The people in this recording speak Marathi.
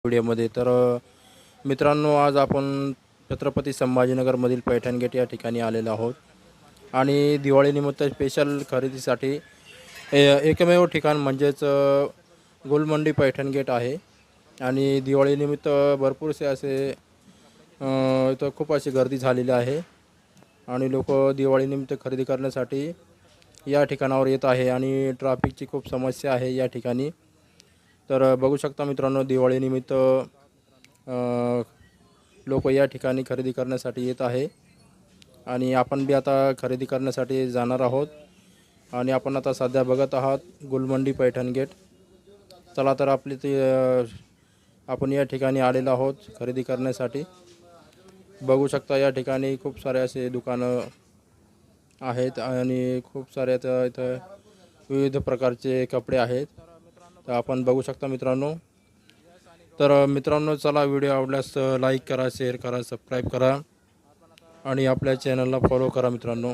व्हिडिओमध्ये तर मित्रांनो, आज आपण छत्रपती संभाजीनगरमधील पैठण गेट या ठिकाणी आलेलो आहोत आणि दिवाळीनिमित्त स्पेशल खरेदीसाठी एकमेव ठिकाण म्हणजेच गुलमंडी पैठण गेट आहे आणि दिवाळीनिमित्त भरपूरसे असे इथं खूप अशी गर्दी झालेली आहे आणि लोक दिवाळीनिमित्त खरेदी करण्यासाठी या ठिकाणावर येत आहे आणि ट्रॅफिकची खूप समस्या आहे या ठिकाणी। तर बघू शकता मित्रांनो, दिवाळीनिमित्त लोक या ठिकाणी खरेदी करण्यासाठी येत आहे आणि आपण बी आता खरेदी करण्यासाठी जाणार आहोत आणि आपण आता सध्या बघत आहात गुलमंडी पैठण गेट। चला तर आपली ते आपण या ठिकाणी आलेलो आहोत खरेदी करण्यासाठी। बघू शकता या ठिकाणी खूप सारे असे दुकानं आहेत आणि खूप सारे इथं विविध प्रकारचे कपडे आहेत। तर आपण बघू शकता मित्रांनो। तर मित्रांनो, चला व्हिडिओ आवडल्यास लाईक करा, शेअर करा, सबस्क्राईब करा आणि आपल्या चॅनलला फॉलो करा मित्रांनो।